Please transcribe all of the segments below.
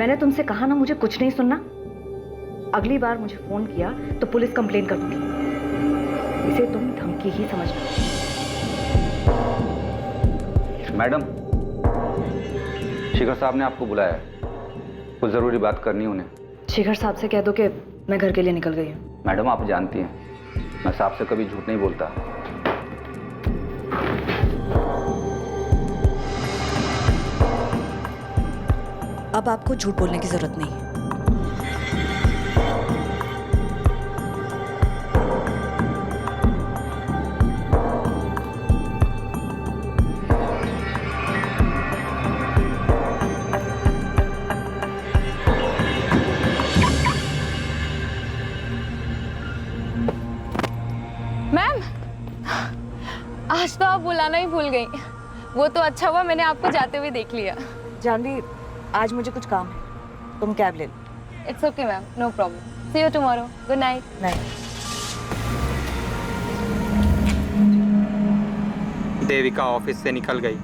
मैंने तुमसे कहा ना मुझे कुछ नहीं सुनना। अगली बार मुझे फोन किया तो पुलिस कंप्लेन कर दूंगी। इसे तुम धमकी ही समझना। मैडम, शिखर साहब ने आपको बुलाया है, कुछ जरूरी बात करनी है उन्हें। शिखर साहब से कह दो कि मैं घर के लिए निकल गई हूँ। मैडम, आप जानती हैं मैं साहब से कभी झूठ नहीं बोलता। अब आपको झूठ बोलने की जरूरत नहीं है। मैम, आज तो आप बुलाना ही भूल गई। वो तो अच्छा हुआ मैंने आपको जाते हुए देख लिया। जानवी, आज मुझे कुछ काम है, तुम कैब ले लो। It's okay ma'am, no problem. See you tomorrow. Good night. नहीं, देविका ऑफिस से निकल गई।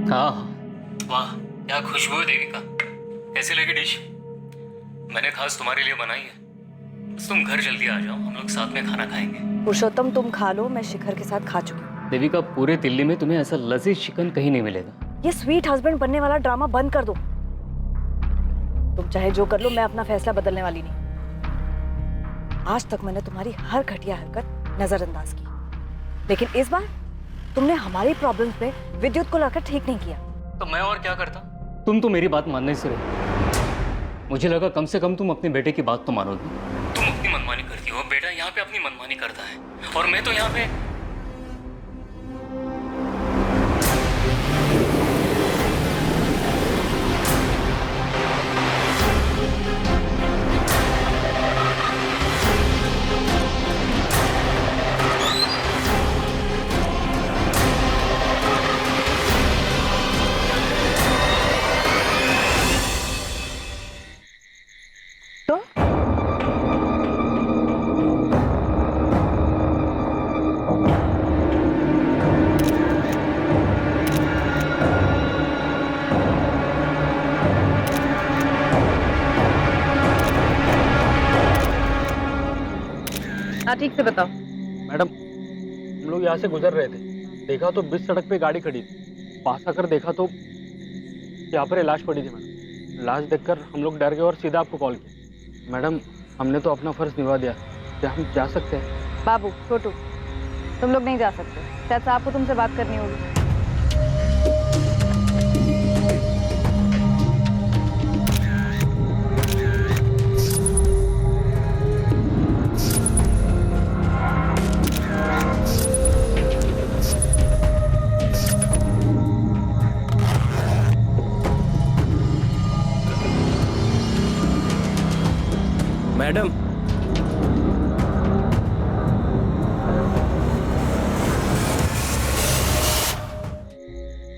हाँ, वाह क्या खुशबू है देविका। कैसी लगी डिश? मैंने खास तुम्हारे लिए बनाई है। बस तुम घर जल्दी आ जाओ, हम लोग साथ में खाना खाएंगे। पुरुषोत्तम तुम खा लो, मैं शिखर के साथ खा चुकी हूँ। देविका, पूरे दिल्ली में तुम्हें ऐसा लजीज चिकन कहीं नहीं मिलेगा। ये स्वीट हस्बैंड बनने वाला ड्रामा बंद कर दो। तुम चाहे जो कर लो, मैं अपना फैसला बदलने वाली नहीं। आज तक मैंने तुम्हारी हर घटिया हरकत नजरअंदाज की, लेकिन इस बार तुमने हमारी प्रॉब्लम्स पे विद्युत को लाकर ठीक नहीं किया। तो मैं और क्या करता? तुम तो मेरी बात मानने से रहे। मुझे लगा कम से कम तुम अपने बेटे की बात तो मानोगी। तुम अपनी मनमानी करती हो, बेटा यहाँ पे अपनी मनमानी करता है, और मैं तो यहाँ पे। हाँ, ठीक से बताओ। मैडम, हम लोग यहाँ से गुजर रहे थे, देखा तो बीच सड़क पे गाड़ी खड़ी थी। पास आकर देखा तो यहाँ पर लाश पड़ी थी। मैडम, लाश देखकर हम लोग डर गए और सीधा आपको कॉल किया। मैडम, हमने तो अपना फर्ज निभा दिया, क्या हम जा सकते हैं? बाबू, छोटू, तुम लोग नहीं जा सकते। शायद साहब को तुमसे बात करनी होगी। मैडम,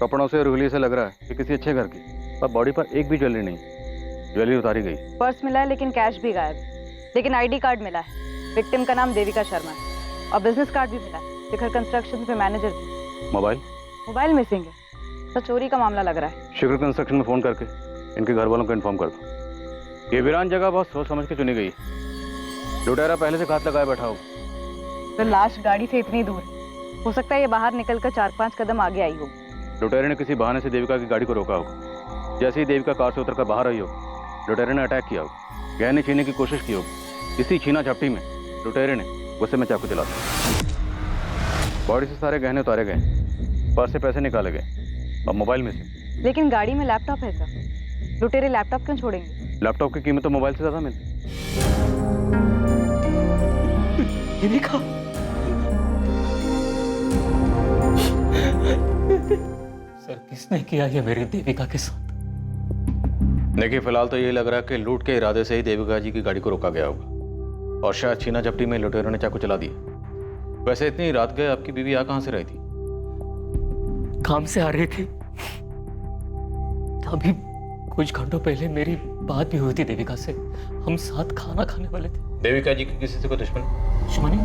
कपड़ों से और उंगली से लग रहा है कि किसी अच्छे घर की, पर बॉडी पर एक भी ज्वेलरी नहीं। ज्वेलरी उतारी गई। पर्स मिला है लेकिन कैश भी गायब है। लेकिन आईडी कार्ड मिला है। विक्टिम का नाम देविका शर्मा है और बिजनेस कार्ड भी मिला है। शिखर कंस्ट्रक्शन पे मैनेजर थी। मोबाइल मिसिंग है। तो चोरी का मामला लग रहा है। शिखर कंस्ट्रक्शन में फोन करके इनके घर वालों को इन्फॉर्म कर दो। ये वीरान जगह बहुत सोच समझ के चुनी गई। लुटेरा पहले से घात लगाए बैठा हो। तो लाश गाड़ी से इतनी दूर है, हो सकता है ये बाहर निकलकर 4-5 कदम आगे आई हो। लुटेरे ने किसी बहाने से देविका की गाड़ी को रोका होगा। जैसे ही देविका कार से उतरकर बाहर आई हो, लुटेरे ने अटैक किया होगा। गहने छीनने की कोशिश की होगी। इसी छीना झपटी में लुटेरे ने गुस्से में चाकू चला दिया। बॉडी से सारे गहने उतारे गए, पर्स से पैसे निकाले गए और मोबाइल मिसिंग। लेकिन गाड़ी में लैपटॉप है सर। लुटेरे लैपटॉप क्यों छोड़ेंगे? लैपटॉप की कीमत तो मोबाइल से ज्यादा मिलती। देविका, सर, किसने किया ये मेरी देविका के साथ? देखिए, फिलहाल तो यही लग रहा है कि लूट के इरादे से ही देविका जी की गाड़ी को रोका गया होगा और शायद छीना झपटी में लुटेरों ने चाकू चला दिया। वैसे इतनी रात गए आपकी बीवी यहाँ कहाँ से रही थी? काम से आ रहे थे। अभी कुछ घंटों पहले मेरी बात भी हुई थी देविका से। हम साथ खाना खाने वाले थे। देविका जी की किसी से कोई दुश्मन? दुश्मनी?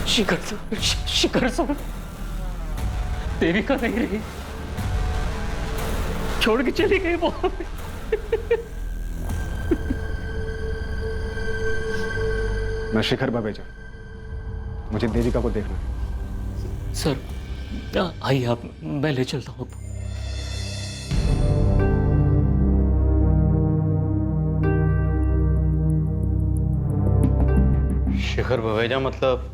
शिखर सर, देविका नहीं रही, छोड़ के चली गई वो। मैं शिखर बवेजा, मुझे देविका को देखना है। सर आइए आप, मैं ले चलता हूँ आपको। शिखर बवेजा मतलब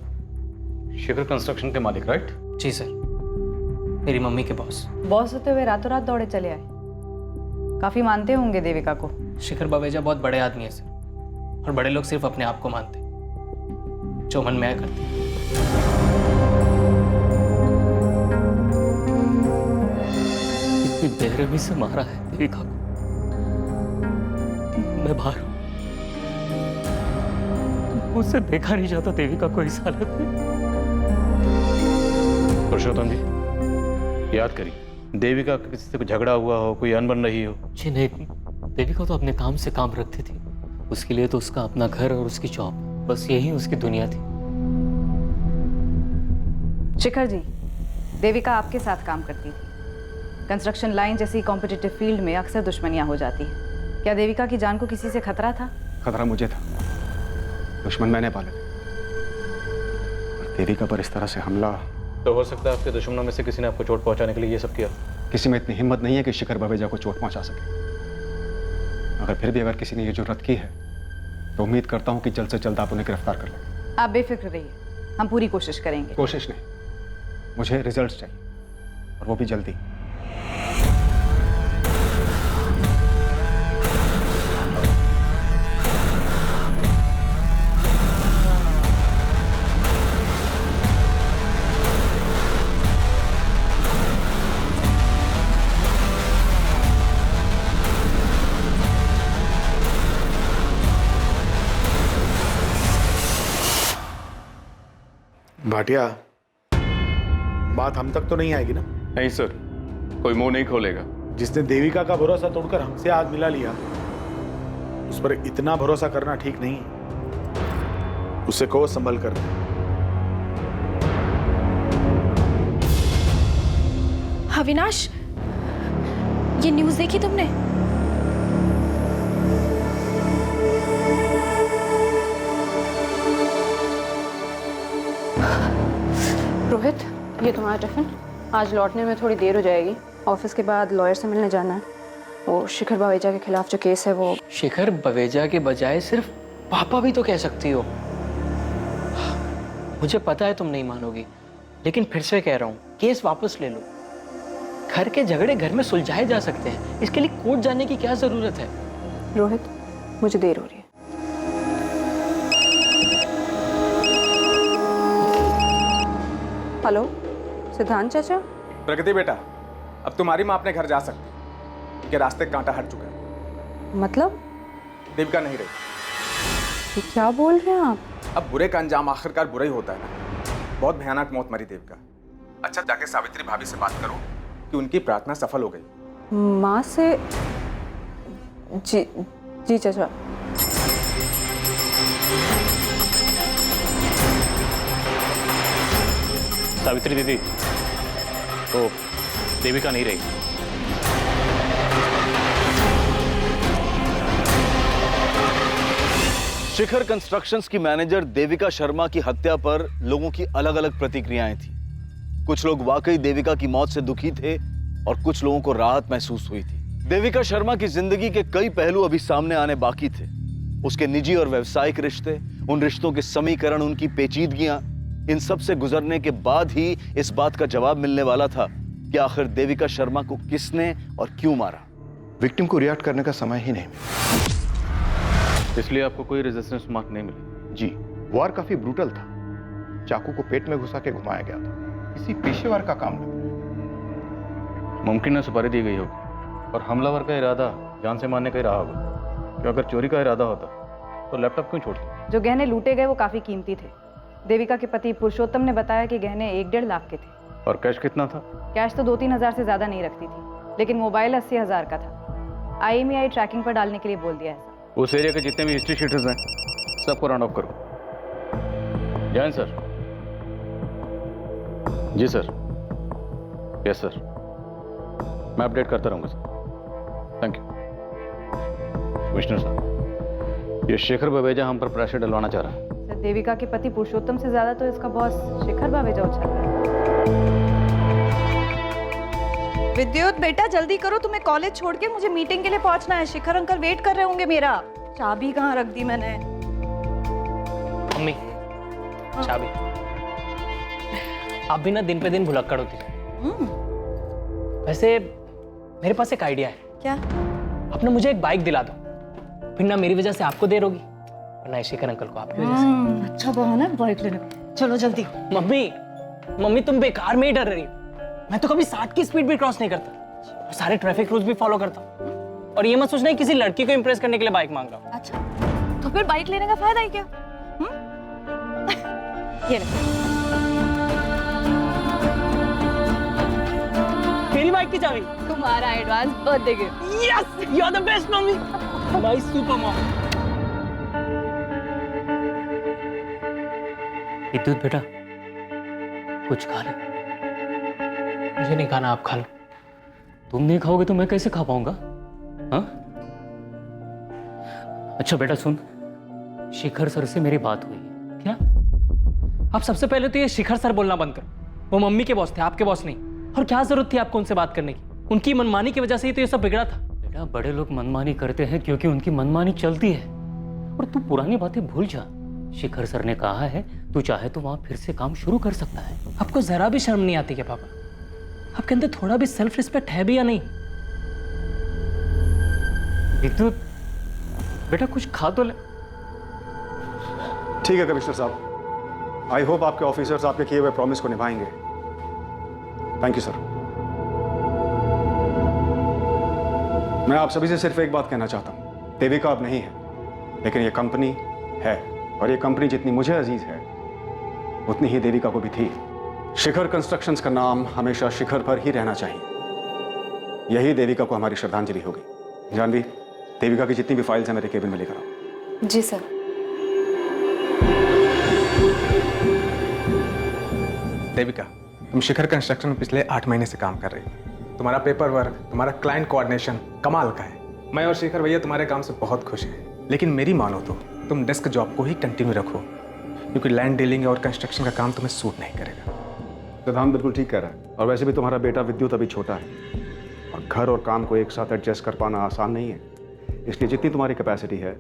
शिखर कंस्ट्रक्शन के मालिक, राइट? जी सर, मेरी मम्मी के बॉस। बॉस होते हुए रातों रात दौड़े चले आए। काफी मानते होंगे देविका को। शिखर बवेजा बहुत बड़े आदमी है सर, और बड़े लोग सिर्फ अपने आप को मानते, जो मन में आया करते। इतनी बेरहमी से मारा है देविका को। मैं बाहर हूं, मुझसे देखा नहीं जाता देविका को इस हालत में। पुरुषोत्तम जी, याद करिए, देविका का किसी से कोई झगड़ा हुआ हो, कोई अनबन रही हो? जी नहीं, देविका तो अपने काम से काम रखती थी। उसके लिए तो उसका अपना घर और उसकी जॉब, बस यही उसकी दुनिया थी। शिखर जी, देविका आपके साथ काम करती थी। कंस्ट्रक्शन लाइन जैसी कॉम्पिटिटिव फील्ड में अक्सर दुश्मनियां हो जाती हैं। क्या देविका की जान को किसी से खतरा था? खतरा मुझे था, दुश्मन मैंने पाले थे। और देविका पर इस तरह से हमला। तो हो सकता है आपके दुश्मनों में से किसी ने आपको चोट पहुंचाने के लिए ये सब किया। किसी में इतनी हिम्मत नहीं है कि शिखर बवेजा को चोट पहुंचा सके। अगर फिर भी अगर किसी ने ये जुर्रत की है तो उम्मीद करता हूं कि जल्द से जल्द आप उन्हें गिरफ्तार कर लेंगे। आप बेफिक्र रहिए, हम पूरी कोशिश करेंगे। कोशिश नहीं, मुझे रिजल्ट्स चाहिए, और वो भी जल्दी। भाटिया, बात हम तक तो नहीं आएगी ना? नहीं सर, कोई मुंह नहीं खोलेगा। जिसने देविका का भरोसा तोड़कर हमसे हाथ मिला लिया, उस पर इतना भरोसा करना ठीक नहीं। उसे को संभल कर। अविनाश, ये न्यूज़ देखी तुमने? रोहित, ये तुम्हारा टिफिन। आज लौटने में थोड़ी देर हो जाएगी। ऑफिस के बाद लॉयर से मिलने जाना है। वो शिखर बवेजा के खिलाफ जो केस है वो। शिखर बवेजा के बजाय सिर्फ पापा भी तो कह सकती हो। मुझे पता है तुम नहीं मानोगी, लेकिन फिर से कह रहा हूँ, केस वापस ले लो। घर के झगड़े घर में सुलझाए जा सकते हैं, इसके लिए कोर्ट जाने की क्या जरूरत है? रोहित, मुझे देर हो रही है। हेलो, सिद्धांत चाचा। प्रगति बेटा, अब तुम्हारी माँ अपने घर जा सकती कि रास्ते कांटा हट चुका है। मतलब? देविका नहीं रही। ये क्या बोल रहे हैं आप? अब बुरे का अंजाम आखिरकार बुरा ही होता है ना। बहुत भयानक मौत मरी देविका। अच्छा, जाके सावित्री भाभी से बात करो कि उनकी प्रार्थना सफल हो गई। माँ से? जी जी चाचा। सावित्री दीदी, तो देविका नहीं रही। शिखर कंस्ट्रक्शंस की मैनेजर देविका शर्मा की हत्या पर लोगों की अलग अलग प्रतिक्रियाएं थी। कुछ लोग वाकई देविका की मौत से दुखी थे और कुछ लोगों को राहत महसूस हुई थी। देविका शर्मा की जिंदगी के कई पहलू अभी सामने आने बाकी थे। उसके निजी और व्यावसायिक रिश्ते, उन रिश्तों के समीकरण, उनकी पेचीदगियां, इन सब से गुजरने के बाद ही इस बात का जवाब मिलने वाला था कि आखिर देविका शर्मा को किसने और क्यों मारा। विक्टिम को रिएक्ट करने का समय ही नहीं मिला, इसलिए आपको कोई रेजिस्टेंस मार्क नहीं मिली? जी, वार काफी ब्रूटल था। चाकू को पेट में घुसा के घुमाया गया था। किसी पेशेवर का काम लग रहा है। मुमकिन है सुपारी दी गई होगी और हमलावर का इरादा जान से मारने का ही रहा होगा। कि अगर चोरी का इरादा होता तो लैपटॉप क्यों छोड़ती? जो गहने लूटे गए वो काफी कीमती थे। देविका के पति पुरुषोत्तम ने बताया कि गहने 1-1.5 लाख के थे। और कैश कितना था? कैश तो 2-3 हजार से ज्यादा नहीं रखती थी, लेकिन मोबाइल 80 हजार का था। IMEI ट्रैकिंग पर डालने के लिए बोल दिया है सर। उस एरिया के जितने भी हिस्ट्री शीटर्स हैं सबको राउंड ऑफ करो। जैन सर। जी सर। यस सर, मैं अपडेट करता रहूंगा सर। Thank you. कमिश्नर साहब, ये शेखर बवेजा हम पर प्रेशर डलवाना चाह रहा है। सर, देविका के पति पुरुषोत्तम से ज्यादा तो इसका बॉस शेखर बावेजा उछल रहा है। विद्युत बेटा जल्दी करो, तुम्हें कॉलेज छोड़ के मुझे मीटिंग के लिए पहुंचना है। शिखर अंकल वेट कर रहे होंगे मेरा। चाबी कहाँ रख दी मैंने? मम्मी, चाबी। आप भी ना दिन पे दिन भुलक्कड़ होती है। वैसे मेरे पास एक आइडिया है। क्या? आप ना मुझे एक बाइक दिला दो, फिर ना मेरी वजह से आपको देर होगी और ना शेखर अंकल को आपकी वजह से। अच्छा बहाना है बाइक लेने का। चलो जल्दी। मम्मी तुम बेकार में ही डर रही हो। मैं तो कभी 60 की स्पीड भी क्रॉस नहीं करता और सारे ट्रैफिक रूल्स भी फॉलो करता हूँ। और ये मत सोचना किसी लड़की को इंप्रेस करने के लिए बाइक मांग रहा हूँ। अच्छा, तो फिर बाइक लेने का फायदा ही क्या? ये ले। मेरी बाइक की चाबी तुम्हारा advance birthday gift. Yes, you are the best mummy, my super mom. Vidyut बेटा, कुछ खा ले। मुझे नहीं खाना, आप खा लो। तुम नहीं खाओगे तो मैं कैसे खा पाऊंगा? हाँ? अच्छा बेटा सुन, शिखर सर से मेरी बात हुई है। क्या? आप सबसे पहले तो ये शिखर सर बोलना बंद करो। वो मम्मी के बॉस थे, आपके बॉस नहीं। और क्या जरूरत थी आपको उनसे बात करने की? उनकी मनमानी की वजह से ही तो ये सब बिगड़ा था। बेटा, बड़े लोग मनमानी करते हैं क्योंकि उनकी मनमानी चलती है। और तू पुरानी बातें भूल जा। शिखर सर ने कहा है तू चाहे तो वहां फिर से काम शुरू कर सकता है। आपको जरा भी शर्म नहीं आती क्या पापा? आपके अंदर थोड़ा भी सेल्फ रिस्पेक्ट है भी या नहीं? विद्युत बेटा, कुछ खा तो ले। ठीक है कमिश्नर साहब, आई होप आपके ऑफिसर्स आपके किए हुए प्रॉमिस को निभाएंगे। Thank you sir. मैं आप सभी से सिर्फ एक बात कहना चाहता हूं। देविका अब नहीं है, लेकिन ये कंपनी है, और ये कंपनी जितनी मुझे अजीज है उतनी ही देविका को भी थी। शिखर कंस्ट्रक्शंस का नाम हमेशा शिखर पर ही रहना चाहिए। यही देविका को हमारी श्रद्धांजलि होगी। जानवी, देविका की जितनी भी फाइल्स हैं मेरे केबिन में लेकर आओ। जी सर। देविका, तुम शिखर कंस्ट्रक्शन में पिछले 8 महीने से काम कर रही हो। तुम्हारा पेपर वर्क, तुम्हारा क्लाइंट कोऑर्डिनेशन कमाल का है। मैं और शेखर भैया तुम्हारे काम से बहुत खुश हैं। लेकिन मेरी मानो तो तुम डेस्क जॉब को ही कंटिन्यू रखो, क्योंकि लैंड डीलिंग और कंस्ट्रक्शन का काम तुम्हें सूट नहीं करेगा। प्रधान बिल्कुल ठीक कह रहा है। और वैसे भी तुम्हारा बेटा विद्युत अभी छोटा है, और घर और काम को एक साथ एडजस्ट कर पाना आसान नहीं है। इसलिए जितनी तुम्हारी कैपेसिटी है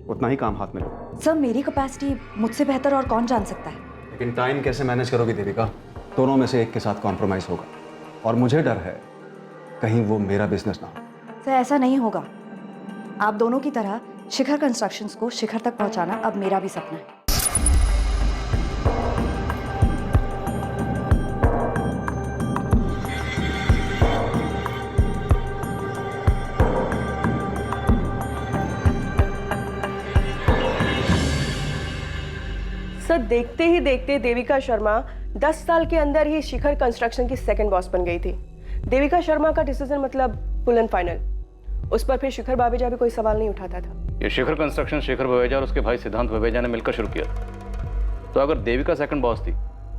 उतना ही काम हाथ में लो। सर, मेरी कैपेसिटी मुझसे बेहतर और कौन जान सकता है? लेकिन टाइम कैसे मैनेज करोगी देविका? दोनों में से एक के साथ कॉम्प्रोमाइज होगा, और मुझे डर है कहीं वो मेरा बिजनेस ना हो। सर, ऐसा नहीं होगा। आप दोनों की तरह शिखर कंस्ट्रक्शंस को शिखर तक पहुंचाना अब मेरा भी सपना है। सर, देखते ही देखते देविका शर्मा 10 साल के अंदर ही शिखर कंस्ट्रक्शन की सेकंड बॉस बन गई थी। देविका शर्मा का डिसीजन मतलब फुल एंड फाइनल। उस पर फिर शिखर बावेजा भी कोई सवाल नहीं उठाता था। ये शिखर कंस्ट्रक्शन शेखर बवेजा और उसके भाई सिद्धांत बवेजा ने मिलकर शुरू किया था। तो अगर देविका सेकंड बॉस थी,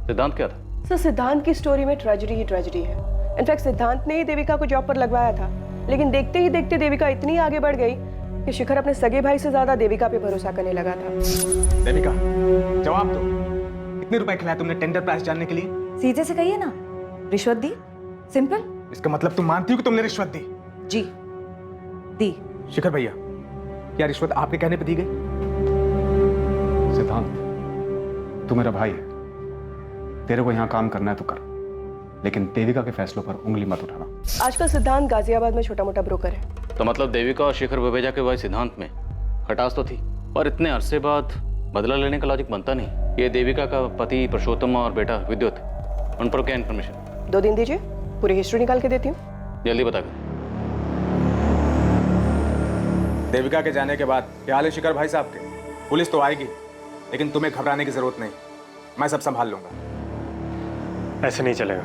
सिद्धांत क्या था? सर, सिद्धांत की स्टोरी में ट्रेजेडी ही ट्रेजेडी है। इनफैक्ट सिद्धांत ने ही देविका को जॉब पर लगवाया था, लेकिन देखते ही देखते देविका इतनी आगे बढ़ गई कि शिखर अपने सगे भाई से ज्यादा देविका पे भरोसा करने लगा था। देविका, जवाब दो। कितने रुपए खिलाए तुमने टेंडर प्राइस जानने के लिए? सीधे से कहिए ना, रिश्वत दी। सिंपल। इसका मतलब तुम मानती हो कि तुमने रिश्वत दी? जी, दी। शिखर भैया, क्या रिश्वत आपके कहने पे दी गई? सिद्धांत, तू मेरा भाई है, तेरे को यहाँ काम करना है तो कर, लेकिन देविका के फैसलों पर उंगली मत उठाना। आजकल सिद्धांत गाजियाबाद में छोटा मोटा ब्रोकर है। तो मतलब देविका और शेखर बवेजा के भाई सिद्धांत में खटास तो थी, और इतने अरसे बाद बदला लेने का लॉजिक बनता नहीं। ये देविका का पति पुरुषोत्तम और बेटा विद्युत, उन पर क्या इन्फॉर्मेशन? 2 दिन दीजिए, पूरी हिस्ट्री निकाल के देती हूँ। जल्दी बता कर। देविका के जाने के बाद क्या हाल है शिखर भाई साहब के? पुलिस तो आएगी, लेकिन तुम्हें घबराने की जरूरत नहीं, मैं सब संभाल लूंगा। ऐसे नहीं चलेगा,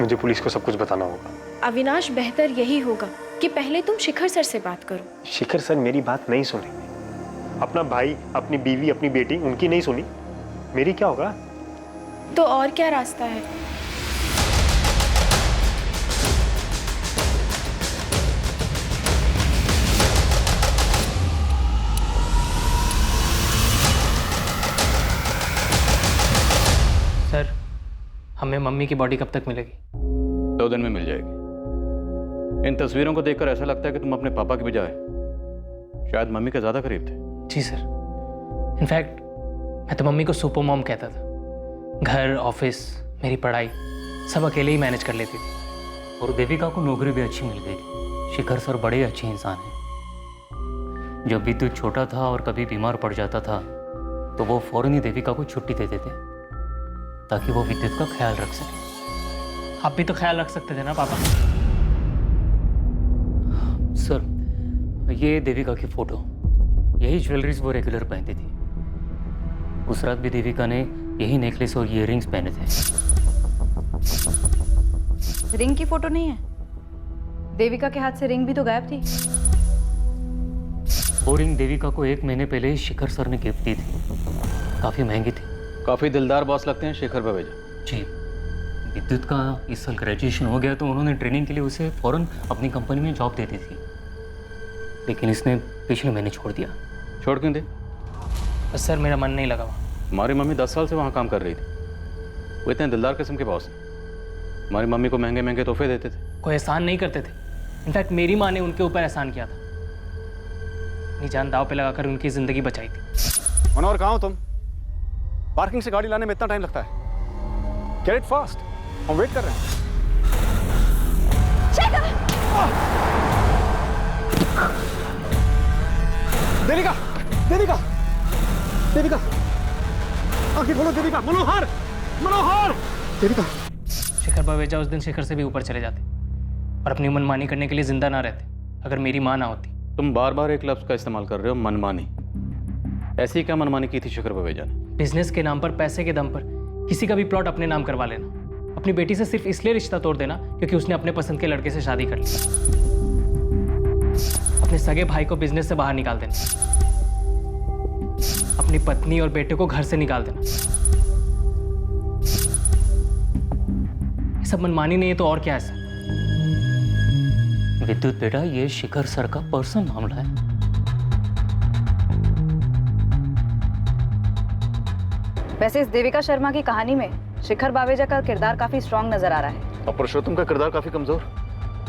मुझे पुलिस को सब कुछ बताना होगा। अविनाश, बेहतर यही होगा कि पहले तुम शिखर सर से बात करो। शिखर सर मेरी बात नहीं सुनेंगे। अपना भाई, अपनी बीवी, अपनी बेटी, उनकी नहीं सुनी, मेरी क्या होगा? तो और क्या रास्ता है? सर, हमें मम्मी की बॉडी कब तक मिलेगी? 2 दिन में मिल जाएगी। इन तस्वीरों को देखकर ऐसा लगता है कि तुम अपने पापा के बजाय शायद मम्मी के ज्यादा करीब थे। जी सर, इनफैक्ट मैं तो मम्मी को सुपर मॉम कहता था। घर, ऑफिस, मेरी पढ़ाई सब अकेले ही मैनेज कर लेती थी। और देविका को नौकरी भी अच्छी मिल गई थी। शिखर सर बड़े अच्छे इंसान हैं। जब भी तू छोटा था और कभी बीमार पड़ जाता था तो वो फौरन ही देविका को छुट्टी दे देते ताकि वो विद्युत का ख्याल रख सके। आप भी तो ख्याल रख सकते थे ना पापा। सर, ये देविका की फोटो, यही ज्वेलरीज वो रेगुलर पहनती थी। उस रात भी देविका ने यही नेकलेस और ईयररिंग्स पहने थे। रिंग की फोटो नहीं है? देविका के हाथ से रिंग भी तो गायब थी। वो रिंग देविका को 1 महीने पहले ही शिखर सर ने गिफ्ट दी थी। काफी महंगी थी। काफी दिलदार बॉस लगते हैं शिखर बवेजा जी। विद्युत का इस साल ग्रेजुएशन हो गया तो उन्होंने ट्रेनिंग के लिए उसे फौरन अपनी कंपनी में जॉब दे दी थी, लेकिन इसने पिछले महीने छोड़ दिया। छोड़ क्यों दे? बस सर, मेरा मन नहीं लगा वहाँ। हमारी मम्मी 10 साल से वहाँ काम कर रही थी। वो इतने दिलदार किस्म के बॉस हैं। हमारी मम्मी को महंगे महंगे तोहफे देते थे। कोई एहसान नहीं करते थे। इनफैक्ट मेरी माँ ने उनके ऊपर एहसान किया था। अपनी जान दाव पे लगाकर उनकी जिंदगी बचाई थी। मनोहर, कहाँ हो तुम? पार्किंग से गाड़ी लाने में इतना टाइम लगता है? गेट इट फास्ट, हम वेट कर रहे हैं। देविका, देविका, देविका, आंखें खोलो देविका। मनोहर, मनोहर, देविका। शिखर बवेजा उस दिन शिखर से भी ऊपर चले जाते और अपनी मनमानी करने के लिए जिंदा ना रहते अगर मेरी माँ ना होती। तुम बार बार एक लफ्ज का इस्तेमाल कर रहे हो, मनमानी। ऐसी क्या मनमानी की थी शिखर बवेजा ने? बिजनेस के नाम पर, पैसे के दम पर किसी का भी प्लॉट अपने नाम करवा लेना, अपनी बेटी से सिर्फ इसलिए रिश्ता तोड़ देना क्योंकि उसने अपने पसंद के लड़के से शादी कर ली, अपने सगे भाई को बिजनेस से बाहर निकाल देना, अपनी पत्नी और बेटे को घर से निकाल देना। ये सब मनमानी नहीं है तो और क्या है सर? विद्युत बेटा, ये शिखर सर का पर्सनल मामला है। वैसे इस देविका शर्मा की कहानी में शिखर बावेजा का किरदार काफी स्ट्रांग नजर आ रहा है। और पुरुषोत्तम का किरदार काफी कमजोर।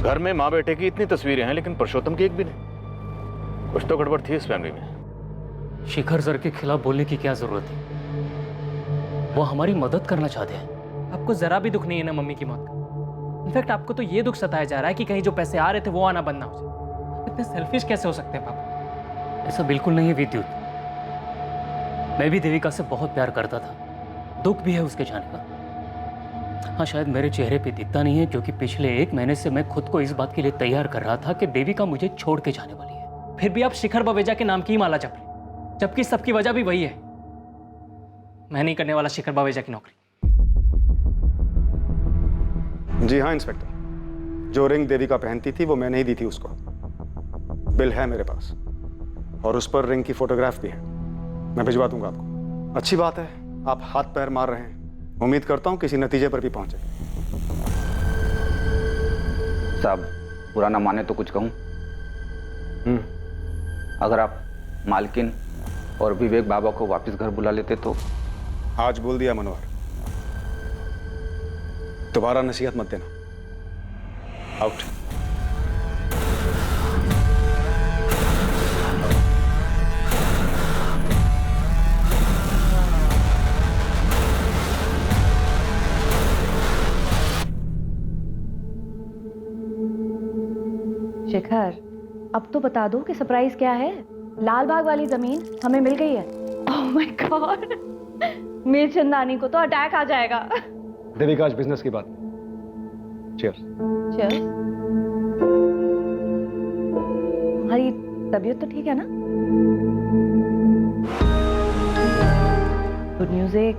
घर में माँ बेटे की इतनी तस्वीरें हैं लेकिन पुरुषोत्तम की एक भी नहीं। कुछ तो गड़बड़ थी इस फैमिली में। शिखर सर के खिलाफ बोलने की क्या जरूरत है? वो हमारी मदद करना चाहते हैं। आपको जरा भी दुख नहीं है ना मम्मी की मौत का? इनफैक्ट आपको तो ये दुख सताया जा रहा है कि कहीं जो पैसे आ रहे थे वो आना बंद ना हो जाए। इतने सेल्फिश कैसे हो सकते हैं पापा? ऐसा बिल्कुल नहीं है विद्युत। मैं भी देविका से बहुत प्यार करता था। दुख भी है उसके जाने का। हाँ, शायद मेरे चेहरे पे दिखता नहीं है क्योंकि पिछले 1 महीने से मैं खुद को इस बात के लिए तैयार कर रहा था कि देविका मुझे छोड़ के जाने वाली है। फिर भी आप शिखर बवेजा के नाम की ही माला जप रहे, जबकि सबकी वजह भी वही है। मैं नहीं करने वाला शिखर बवेजा की नौकरी। जी हाँ इंस्पेक्टर, जो रिंग देविका पहनती थी वो मैंने ही दी थी उसको। बिल है मेरे पास और उस पर रिंग की फोटोग्राफ भी है। मैं भिजवा दूंगा आपको। अच्छी बात है, आप हाथ पैर मार रहे हैं। उम्मीद करता हूं किसी नतीजे पर भी पहुंचे। साहब, बुरा ना माने तो कुछ कहूं? अगर आप मालकिन और विवेक बाबा को वापस घर बुला लेते तो। आज बोल दिया मनोहर, दोबारा नसीहत मत देना। आउट। शिखर, अब तो बता दो कि सरप्राइज क्या है। लाल बाग वाली जमीन हमें मिल गई है। Oh my God, Mir Chandani को तो अटैक आ जाएगा। देविका, आज बिजनेस की बात। चीयर्स। चीयर्स। हमारी तबीयत तो ठीक है ना? Good music,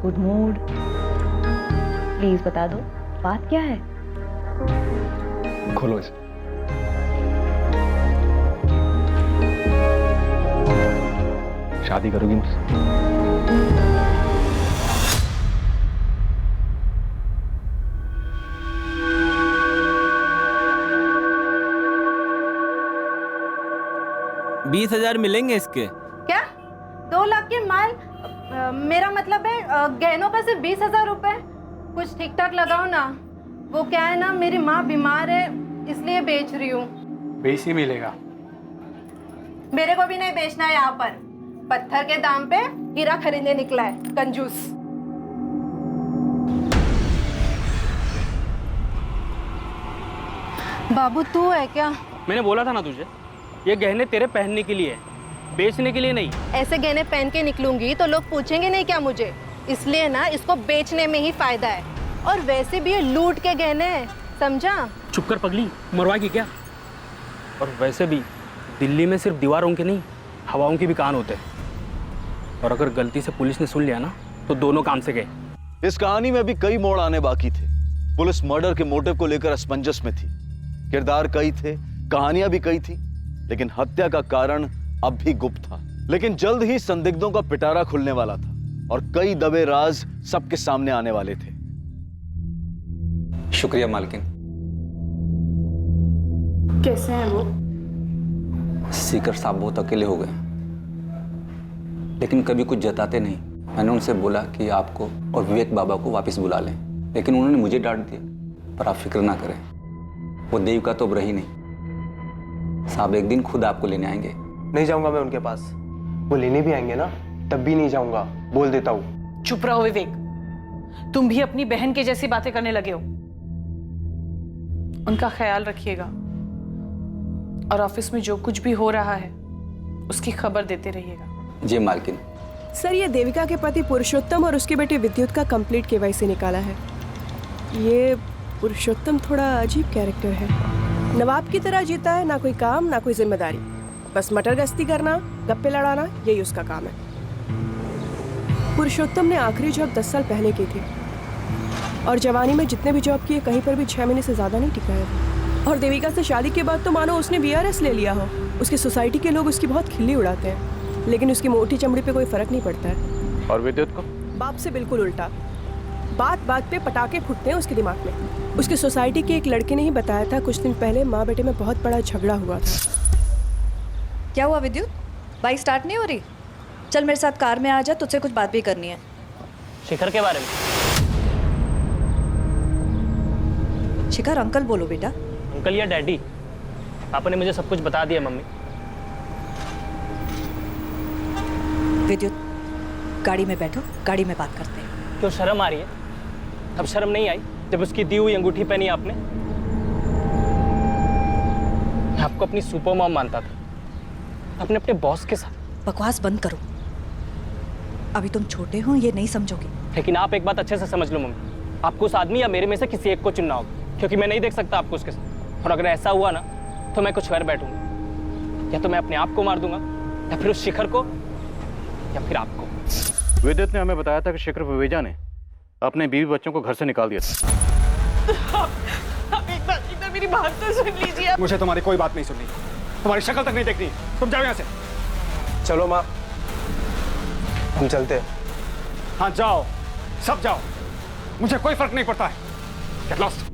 good mood, please बता दो बात क्या है? खोलो इसे। शादी करोगी मुझसे? बीस 20,000 मिलेंगे इसके। क्या 2 लाख के माल? मेरा मतलब है गहनों पे सिर्फ 20,000 रुपए। कुछ ठीक ठाक लगाओ ना। वो क्या है ना, मेरी माँ बीमार है इसलिए बेच रही हूँ। बेच ही मिलेगा। मेरे को भी नहीं बेचना है, यहाँ पर पत्थर के दाम पे हीरा खरीदने निकला है कंजूस। बाबू तू है क्या? मैंने बोला था ना तुझे, ये गहने तेरे पहनने के लिए है, बेचने के लिए नहीं। ऐसे गहने पहन के निकलूंगी तो लोग पूछेंगे नहीं क्या मुझे, इसलिए ना इसको बेचने में ही फायदा है। और वैसे भी ये लूट के गहने हैं, समझा? चुप कर पगली, मरवाएगी क्या? और वैसे भी दिल्ली में सिर्फ दीवारों के नहीं, हवाओं के भी कान होते हैं। और अगर गलती से पुलिस ने सुन लिया ना तो दोनों काम से गए। इस कहानी में अभी कई मोड़ आने बाकी थे। पुलिस मर्डर के मोटिव को लेकर असमंजस में थी। किरदार कई थे, कहानियां भी कई थी, लेकिन हत्या का कारण अब भी गुप्त था। लेकिन जल्द ही संदिग्धों का पिटारा खुलने वाला था और कई दबे राज सबके सामने आने वाले थे। शुक्रिया मालकिन। कैसे हैं वो? सीकर साहब बहुत अकेले हो गए, लेकिन कभी कुछ जताते नहीं। मैंने उनसे बोला कि आपको और विवेक बाबा को वापस बुला लें, लेकिन उन्होंने मुझे डांट दिया। पर आप फिक्र ना करें, वो देविका तो अब रही नहीं। साहब एक दिन खुद आपको लेने आएंगे। नहीं जाऊंगा मैं उनके पास। वो लेने भी आएंगे ना, तब भी नहीं जाऊंगा, बोल देता हूँ। चुप रहो विवेक, तुम भी अपनी बहन के जैसी बातें करने लगे हो। उनका ख्याल रखिएगा और ऑफिस में जो कुछ भी हो रहा है उसकी खबर देते रहिएगा। जी मालकिन। सर, ये देविका के पति पुरुषोत्तम और उसके बेटे विद्युत का कंप्लीट केवाईसी निकाला है। ये पुरुषोत्तम थोड़ा अजीब कैरेक्टर है। नवाब की तरह जीता है, ना कोई काम ना कोई जिम्मेदारी, बस मटर गश्ती करना, गप्पे लड़ाना, यही उसका काम है। पुरुषोत्तम ने आखिरी जॉब 10 साल पहले की थी और जवानी में जितने भी जॉब किए कहीं पर भी 6 महीने से ज्यादा नहीं टिका है। और देविका से शादी के बाद तो मानो उसने VRS ले लिया हो। उसकी सोसाइटी के लोग उसकी बहुत खिल्ली उड़ाते हैं, लेकिन उसकी मोटी चमड़ी पे कोई फर्क नहीं पड़ता है। और विद्युत को? बाप से बिल्कुल उल्टा। बात बात पे पटाखे फूटते हैं उसके दिमाग में। उसकी सोसाइटी के एक लड़के ने ही बताया था कुछ दिन पहले माँ बेटे में बहुत बड़ा झगड़ा हुआ था। क्या हुआ विद्युत? बाइक स्टार्ट नहीं हो रही? चल मेरे साथ कार में आ जा, तुझसे कुछ बात भी करनी है। शिखर के बारे में। शिखर अंकल बोलो बेटा। अंकल या डैडी, पापा ने मुझे सब कुछ बता दिया मम्मी। विद्युत गाड़ी में बैठो, गाड़ी में बात करते हैं। क्यों शर्म आ रही है? अब शर्म नहीं आई जब उसकी दी हुई अंगूठी पहनी आपने? मैं आपको अपनी सुपर मॉम मानता था, अपने अपने बॉस के साथ। बकवास बंद करो, अभी तुम छोटे हो, ये नहीं समझोगे। लेकिन आप एक बात अच्छे से समझ लो मम्मी, आपको उस आदमी या मेरे में से किसी एक को चुनना होगा, क्योंकि मैं नहीं देख सकता आपको उसके साथ। और अगर ऐसा हुआ ना तो मैं कुछ कर बैठूंगा, या तो मैं अपने आप को मार दूंगा, या फिर उस शिखर को, या फिर आपको। विद्युत ने हमें बताया था कि शिखर विवेजा ने अपने बीवी बच्चों को घर से निकाल दिया था। एक बार मेरी बात तो सुन लीजिए। मुझे तुम्हारी कोई बात नहीं सुननी, तुम्हारी शक्ल तक नहीं देखनी। तुम जाओ यहाँ से। चलो माँ, हम चलते हैं। हाँ जाओ, सब जाओ, मुझे कोई फर्क नहीं पड़ता है। Get lost।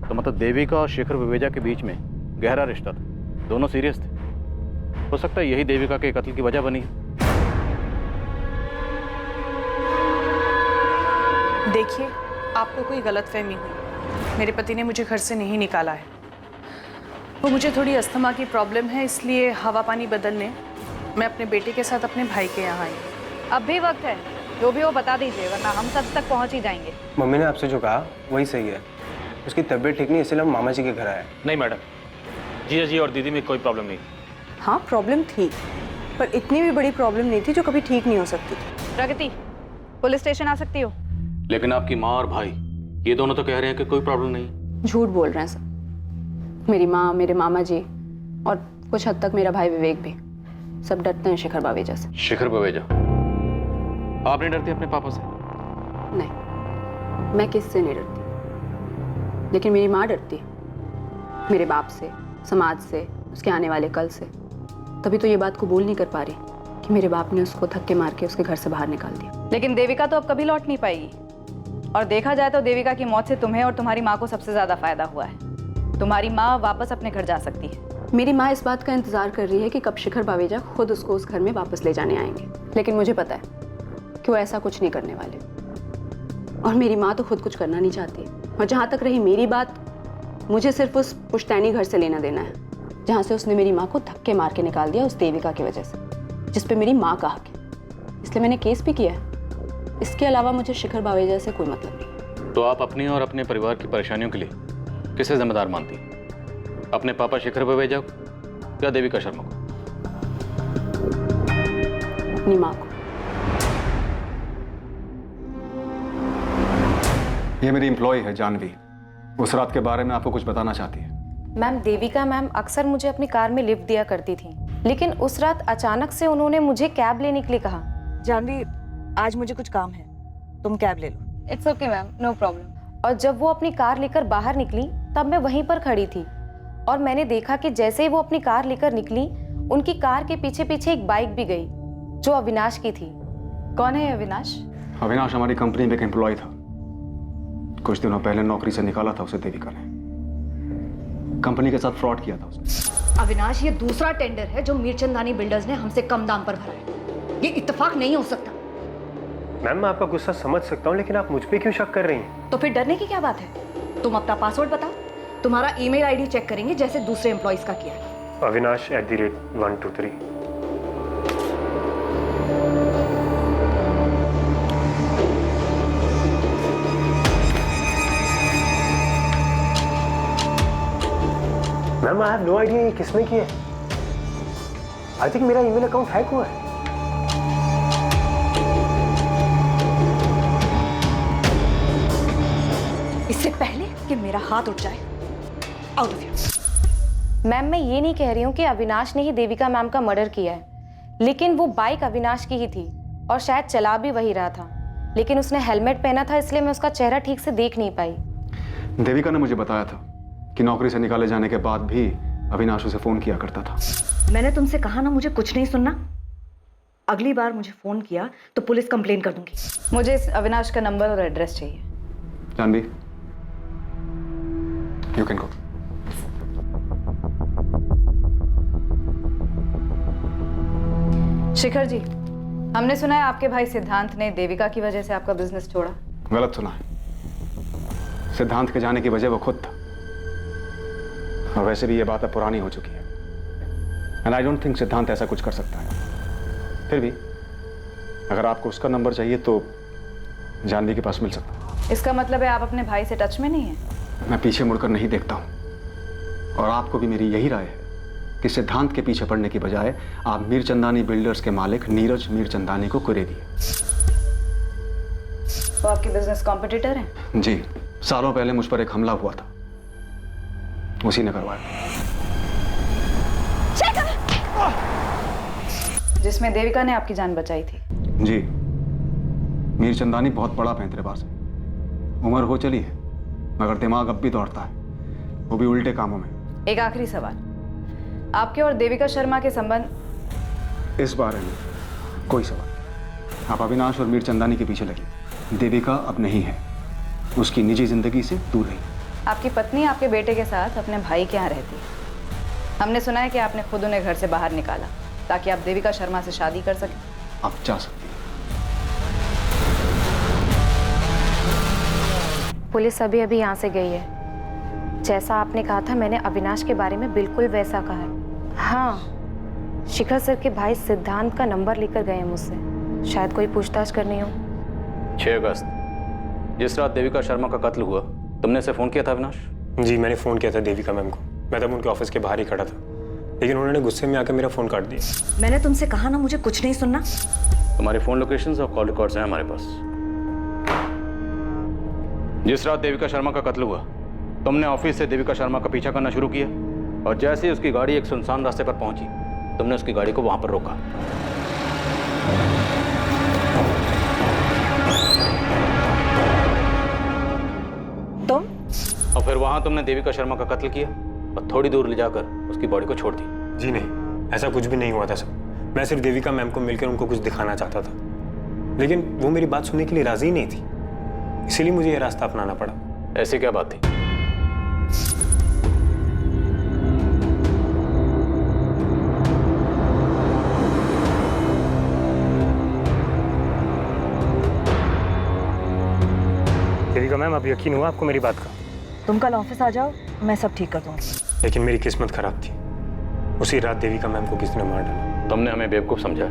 तो मतलब देविका और शिखर विवेजा के बीच में गहरा रिश्ता था, दोनों सीरियस थे। हो सकता है यही देविका के कत्ल की वजह बनी है। देखिए, आपको कोई गलतफहमी हुई। मेरे पति ने मुझे घर से नहीं निकाला है। वो मुझे थोड़ी अस्थमा की प्रॉब्लम है, इसलिए हवा पानी बदलने मैं अपने बेटे के साथ अपने भाई के यहाँ आई। अब भी वक्त है, जो भी वो बता दीजिए, वरना हम सब तक पहुँच ही जाएंगे। मम्मी ने आपसे जो कहा वही सही है। उसकी तबीयत ठीक नहीं, इसलिए हम मामा जी के घर आए। नहीं मैडम, जीजा जी और दीदी में कोई प्रॉब्लम नहीं। हाँ प्रॉब्लम थी, पर इतनी भी बड़ी प्रॉब्लम नहीं थी जो कभी ठीक नहीं हो सकती थी। प्रगति, पुलिस स्टेशन आ सकती हो? लेकिन आपकी माँ और भाई ये दोनों तो कह रहे हैं कि कोई प्रॉब्लम नहीं। झूठ बोल रहे हैं सब। मेरी माँ, मेरे मामा जी और कुछ हद तक मेरा भाई विवेक भी। सब डरते हैं शिखर बावेजा से। शिखर बवेजा, आप नहीं डरती अपने पापा से? नहीं, मैं किससे नहीं डरती, लेकिन मेरी माँ डरती है मेरे बाप से, समाज से, उसके आने वाले कल से। तभी तो ये बात को बोल नहीं कर पा रही कि मेरे बाप ने उसको धक्के मार के उसके घर से बाहर निकाल दिया। लेकिन देविका तो अब कभी लौट नहीं पाएगी। और देखा जाए तो देविका की मौत से तुम्हें और तुम्हारी माँ को सबसे ज्यादा फायदा हुआ है। तुम्हारी माँ वापस अपने घर जा सकती है। मेरी माँ इस बात का इंतजार कर रही है कि कब शिखर बावेजा खुद उसको उस घर में वापस ले जाने आएंगे, लेकिन मुझे पता है कि वो ऐसा कुछ नहीं करने वाले। और मेरी माँ तो खुद कुछ करना नहीं चाहती। और जहाँ तक रही मेरी बात, मुझे सिर्फ उस पुश्तैनी घर से लेना देना है जहाँ से उसने मेरी माँ को धक्के मार के निकाल दिया उस देविका की वजह से, जिस पे मेरी माँ का हक है। इसलिए मैंने केस भी किया है। इसके अलावा मुझे शिखर बावेजा से कोई मतलब नहीं। तो आप अपनी और अपने परिवार की परेशानियों के लिए किसे जिम्मेदार मानती? अपने पापा शिखर बवेजा को या देविका शर्मा को? अपनी माँ को। ये मेरी एम्प्लॉय है जानवी। उस रात के बारे में आपको कुछ बताना चाहती है। मैम, देविका मैम अक्सर मुझे अपनी कार में लिफ्ट दिया करती थी, लेकिन उस रात अचानक से उन्होंने मुझे कैब लेने के लिए कहा। जानवी, आज मुझे कुछ काम है, तुम कैब ले लो। It's okay ma'am, no problem. और जब वो अपनी कार लेकर बाहर निकली तब मैं वहीं पर खड़ी थी और मैंने देखा कि जैसे ही वो अपनी कार लेकर निकली, उनकी कार के पीछे पीछे एक बाइक भी गई जो अविनाश की थी। कौन है अविनाश? अविनाश हमारी कंपनी में एक एम्प्लॉय था। कुछ दिनों पहले नौकरी से निकाला था उसे देविका ने। कंपनी के साथ फ्रॉड किया था उसने। अविनाश, ये दूसरा टेंडर है जो मीरचंदानी बिल्डर्स ने हमसे कम दाम पर भरा है। ये इत्तेफाक नहीं हो सकता। मैम, मैं आपका गुस्सा समझ सकता हूँ, लेकिन आप मुझ पे क्यों शक कर रही हैं? तो फिर डरने की क्या बात है? तुम अपना पासवर्ड बताओ, तुम्हारा ईमेल आईडी चेक करेंगे जैसे दूसरे एम्प्लॉइज का किया है। Avinash@123। Ma'am, I have no idea ये किसने किया है। आई थिंक मेरा ईमेल अकाउंट हैक हुआ है। इससे पहले कि मेरा हाथ उठ जाए, आउट ऑफ हियर। मैम, मैं ये नहीं कह रही हूँ कि अविनाश ने ही देविका मैम का मर्डर किया है, लेकिन वो बाइक अविनाश की ही थी और शायद चला भी वही रहा था, लेकिन उसने हेलमेट पहना था इसलिए मैं उसका चेहरा ठीक से देख नहीं पाई। देविका ने मुझे बताया था कि नौकरी से निकाले जाने के बाद भी अविनाश उसे फोन किया करता था। मैंने तुमसे कहा ना मुझे कुछ नहीं सुनना। अगली बार मुझे फोन किया तो पुलिस कंप्लेन कर दूंगी। मुझे इस अविनाश का नंबर और एड्रेस चाहिए। Janhvi, you can go. Shikhar ji, हमने सुना है आपके भाई सिद्धांत ने देविका की वजह से आपका बिजनेस छोड़ा। गलत सुना है। सिद्धांत के जाने की वजह वो खुद था। और वैसे भी ये बात अब पुरानी हो चुकी है। एंड आई डोंट थिंक सिद्धांत ऐसा कुछ कर सकता है। फिर भी अगर आपको उसका नंबर चाहिए तो जानवी के पास मिल सकता है। इसका मतलब है आप अपने भाई से टच में नहीं है? मैं पीछे मुड़कर नहीं देखता हूं। और आपको भी मेरी यही राय है कि सिद्धांत के पीछे पड़ने की बजाय आप मीरचंदानी बिल्डर्स के मालिक नीरज मीरचंदानी को कुरे दिए। वो आपके बिजनेस कॉम्पिटिटर हैं? जी, सालों पहले मुझ पर एक हमला हुआ था, उसी ने करवाया। जिसमें देविका ने आपकी जान बचाई थी। जी, मीरचंदानी बहुत बड़ा पैंतरेबाज है। उम्र हो चली है मगर दिमाग अब भी दौड़ता है, वो भी उल्टे कामों में। एक आखिरी सवाल, आपके और देविका शर्मा के संबंध? इस बारे में कोई सवाल। आप अविनाश और मीरचंदानी के पीछे लगे। देविका अब नहीं है, उसकी निजी जिंदगी से दूर रही। आपकी पत्नी आपके बेटे के साथ अपने भाई के यहाँ रहती है। हमने सुना है कि आपने खुद उन्हें घर से बाहर निकाला ताकि आप देविका शर्मा से शादी कर सकें। आप जा सकती हैं। पुलिस अभी अभी यहाँ से गई है। जैसा आपने कहा था मैंने अविनाश के बारे में बिल्कुल वैसा कहा है। हाँ, शिखर सर के भाई सिद्धांत का नंबर लेकर गए हैं मुझसे, शायद कोई पूछताछ करनी हो। 6 अगस्त, जिस रात देविका शर्मा का कत्ल हुआ, तुमने से फोन किया था अविनाश? जी, मैंने फ़ोन किया था देविका मैम को। मैं तब उनके ऑफिस के बाहर ही खड़ा था, लेकिन उन्होंने गुस्से में आकर मेरा फ़ोन काट दिया। मैंने तुमसे कहा ना मुझे कुछ नहीं सुनना। तुम्हारे फोन लोकेशंस और कॉल रिकॉर्ड्स हैं हमारे पास। जिस रात देविका शर्मा का कत्ल हुआ, तुमने ऑफिस से देविका शर्मा का पीछा करना शुरू किया और जैसे ही उसकी गाड़ी एक सुनसान रास्ते पर पहुंची, तुमने उसकी गाड़ी को वहां पर रोका। तुम? और फिर वहां तुमने देविका शर्मा का कत्ल किया और थोड़ी दूर ले जाकर उसकी बॉडी को छोड़ दी। जी नहीं, ऐसा कुछ भी नहीं हुआ था सर। मैं सिर्फ देविका मैम को मिलकर उनको कुछ दिखाना चाहता था, लेकिन वो मेरी बात सुनने के लिए राजी नहीं थी, इसीलिए मुझे यह रास्ता अपनाना पड़ा। ऐसी क्या बात थी? देविका मैम, अब यकीन हुआ आपको मेरी बात का? तुम कल ऑफिस आ जाओ, मैं सब ठीक कर दूंगी। लेकिन मेरी किस्मत खराब थी। उसी रात देविका मैम को किसी ने मार डाला। तुमने हमें बेवकूफ समझा।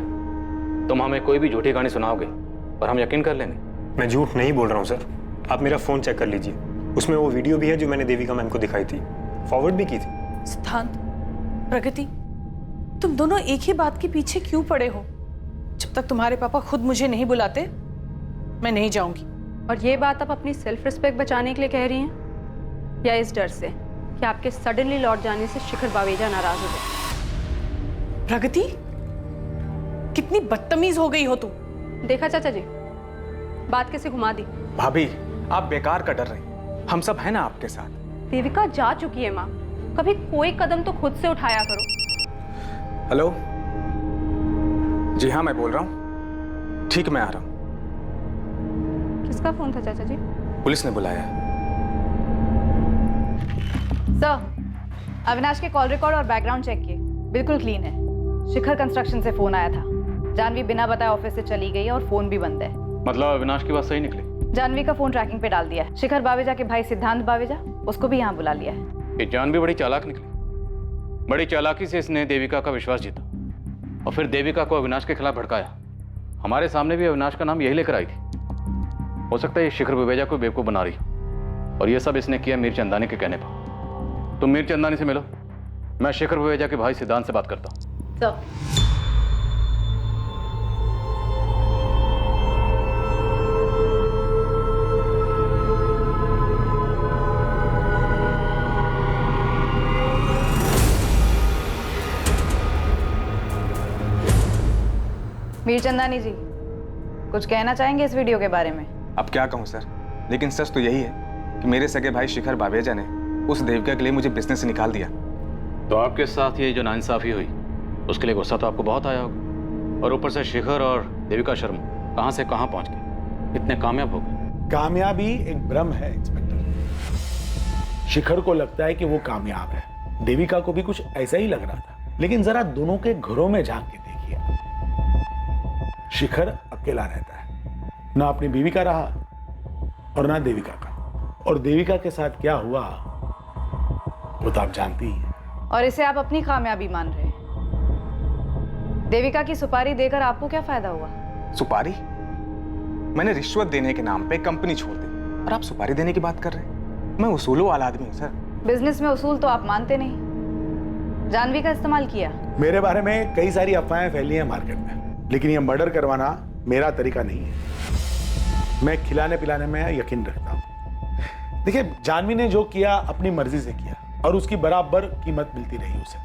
तुम हमें कोई भी झूठी कहानी सुनाओगे और हम यकीन कर लेंगे। मैं झूठ नहीं बोल रहा हूँ सर, आप मेरा फोन चेक कर लीजिए, उसमें वो वीडियो भी है जो मैंने देविका मैम को दिखाई थी, फॉरवर्ड भी की थी। सिद्धांत, प्रगति, तुम दोनों एक ही बात के पीछे क्यों पड़े हो? जब तक तुम्हारे पापा खुद मुझे नहीं बुलाते, मैं नहीं जाऊंगी। और ये बात आप अपनी सेल्फ रिस्पेक्ट बचाने के लिए कह रही हैं, या इस डर से कि आपके सडनली लौट जाने से शिखर बावेजा नाराज हो गए? प्रगति, कितनी बदतमीज हो गई हो तुम। देखा चाचा जी, बात कैसे घुमा दी। भाभी, आप बेकार का डर रही, हम सब हैं ना आपके साथ। देविका जा चुकी है माँ, कभी कोई कदम तो खुद से उठाया करो। हेलो, जी हाँ मैं बोल रहा हूँ। ठीक, मैं आ रहा हूँ। किसका फोन था चाचा जी? पुलिस ने बुलाया। सर, अविनाश के कॉल रिकॉर्ड और बैकग्राउंड चेक किए, बिल्कुल क्लीन है। शिखर कंस्ट्रक्शन से फोन आया था, जानवी बिना बताए ऑफिस से चली गई और फोन भी बंद है। मतलब अविनाश की बात सही निकली? जानवी का फोन ट्रैकिंग पे डाल दिया है। शिखर बावेजा के भाई सिद्धांत बावेजा, उसको भी यहाँ बुला लिया है। ये जानवी बड़ी चालाक निकली। बड़ी चालाकी से इसने देविका का विश्वास जीता और फिर देविका को अविनाश के खिलाफ भड़काया। हमारे सामने भी अविनाश का नाम यही लेकर आई थी। हो सकता है ये शिखर बावेजा को बेवकूफ बना रही और ये सब इसने किया मीर चंदानी के कहने पर। तुम मीर चंदानी से मिलो, मैं शिखर बावेजा के भाई सिद्धांत से बात करता हूँ। मीर चंदानी जी, कुछ कहना चाहेंगे इस वीडियो के बारे में? अब क्या कहूँ सर, लेकिन सच तो यही है कि मेरे सगे भाई शिखर बावेजा ने उस देविका के लिए मुझे बिजनेस से निकाल दिया। तो आपके साथ ये जो नाइंसाफी हुई उसके लिए गुस्सा तो आपको बहुत आया होगा, और ऊपर से शिखर और देविका शर्मा कहाँ से कहाँ पहुँच गए, इतने कामयाब हो गए। कामयाबी एक भ्रम है इंस्पेक्टर। शिखर को लगता है कि वो कामयाब है, देविका को भी कुछ ऐसा ही लग रहा था, लेकिन जरा दोनों के घरों में झांक के देखिए। शिखर अकेला रहता है, ना अपनी बीवी का रहा और ना देविका का, और देविका के साथ क्या हुआ वो तो आप जानती ही हैं। और इसे आप अपनी कामयाबी मान रहे हैं। देविका की सुपारी देकर आपको क्या फायदा हुआ? सुपारी? मैंने रिश्वत देने के नाम पे कंपनी छोड़ दी और आप सुपारी देने की बात कर रहे हैं? मैं उसूलों वाला आदमी हूँ सर। बिजनेस में उसूल तो आप मानते नहीं। जानवी का इस्तेमाल किया। मेरे बारे में कई सारी अफवाहें फैली हैं मार्केट में, लेकिन ये मर्डर करवाना मेरा तरीका नहीं है। मैं खिलाने पिलाने में यकीन रखता हूँ। देखिए, जानवी ने जो किया अपनी मर्जी से किया और उसकी बराबर कीमत मिलती रही उसे,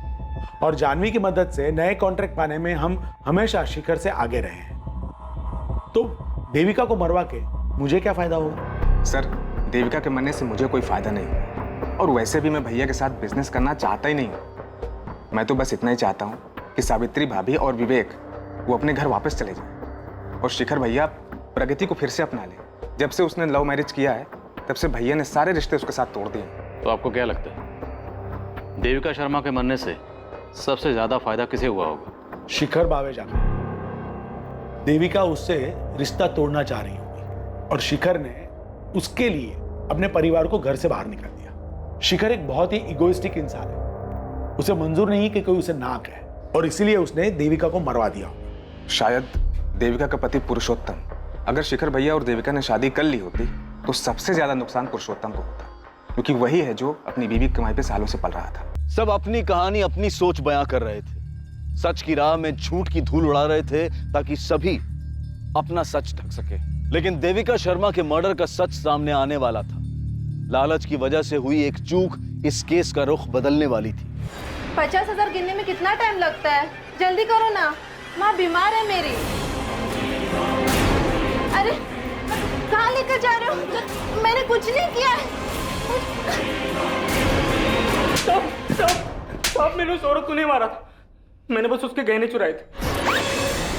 और जानवी की मदद से नए कॉन्ट्रैक्ट पाने में हम हमेशा शिखर से आगे रहे हैं। तो देविका को मरवा के मुझे क्या फायदा होगा? सर, देविका के मरने से मुझे कोई फायदा नहीं, और वैसे भी मैं भैया के साथ बिजनेस करना चाहता ही नहीं। मैं तो बस इतना ही चाहता हूँ कि सावित्री भाभी और विवेक वो अपने घर वापस चले जाएं और शिखर भैया प्रगति को फिर से अपना ले। जब से उसने लव मैरिज किया है तब से भैया ने सारे रिश्ते उसके साथ तोड़ दिए। तो आपको क्या लगता है देविका शर्मा के मरने से सबसे ज्यादा फायदा किसे हुआ होगा? शिखर बावेजा को। देविका उससे रिश्ता तोड़ना चाह रही होगी और शिखर ने उसके लिए अपने परिवार को घर से बाहर निकाल दिया। शिखर एक बहुत ही इगोइस्टिक इंसान है, उसे मंजूर नहीं कि कोई उसे ना कहे, और इसीलिए उसने देविका को मरवा दिया। शायद देविका का पति पुरुषोत्तम, अगर शिखर भैया और देविका ने शादी कर ली होती तो सबसे ज्यादा नुकसान पुरुषोत्तम को होता, क्योंकि वही है जो अपनी बीवी की कमाई पे सालों से पल रहा था। सब अपनी कहानी अपनी सोच बयां कर रहे थे, सच की राह में झूठ की धूल उड़ा रहे थे ताकि सभी अपना सच ढक सके। लेकिन देविका शर्मा के मर्डर का सच सामने आने वाला था। लालच की वजह से हुई एक चूक इस केस का रुख बदलने वाली थी। 50,000 गिनने में कितना टाइम लगता है? जल्दी करो ना, माँ बीमार है मेरी। अरे कहाँ लेकर जा रहे हो? मैंने कुछ नहीं किया है। साहब मैंने उस औरत को नहीं मारा था, मैंने बस उसके गहने चुराए थे।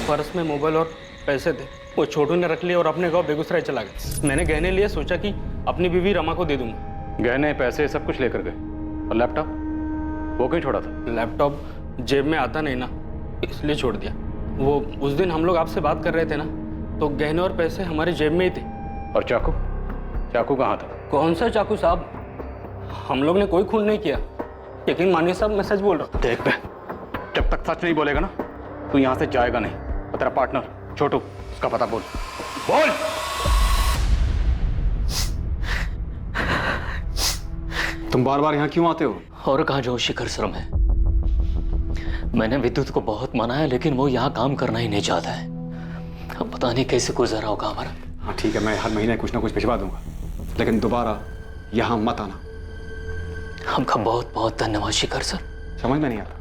पर्स में मोबाइल और पैसे थे, वो छोटू ने रख लिए और अपने गांव बेगूसराय चला गया। मैंने गहने लिए, सोचा कि अपनी बीवी रमा को दे दूंगा। गहने पैसे सब कुछ लेकर गए, और लैपटॉप वो कहीं छोड़ा था? लैपटॉप जेब में आता नहीं ना, इसलिए छोड़ दिया। वो उस दिन हम लोग आपसे बात कर रहे थे ना, तो गहने और पैसे हमारी जेब में ही थे। और चाकू? चाकू कहाँ था? कौन सा चाकू साहब? हम लोग ने कोई खून नहीं किया, यकीन मानिए साहब, मैं सच बोल रहा हूँ। देख बे, जब तक सच नहीं बोलेगा ना तू यहाँ से जाएगा नहीं। और तेरा पार्टनर छोटू, उसका पता बोल। बोल। तुम बार बार यहाँ क्यों आते हो? और कहाँ जो शिखर शर्मा है, मैंने विद्युत को बहुत मनाया लेकिन वो यहाँ काम करना ही नहीं चाहता है। अब पता नहीं कैसे गुजरा होगा हमारा। हाँ ठीक है, मैं हर महीने कुछ ना कुछ भिजवा दूंगा, लेकिन दोबारा यहाँ मत आना। आपका बहुत बहुत धन्यवाद शिखर सर। समझ में नहीं आता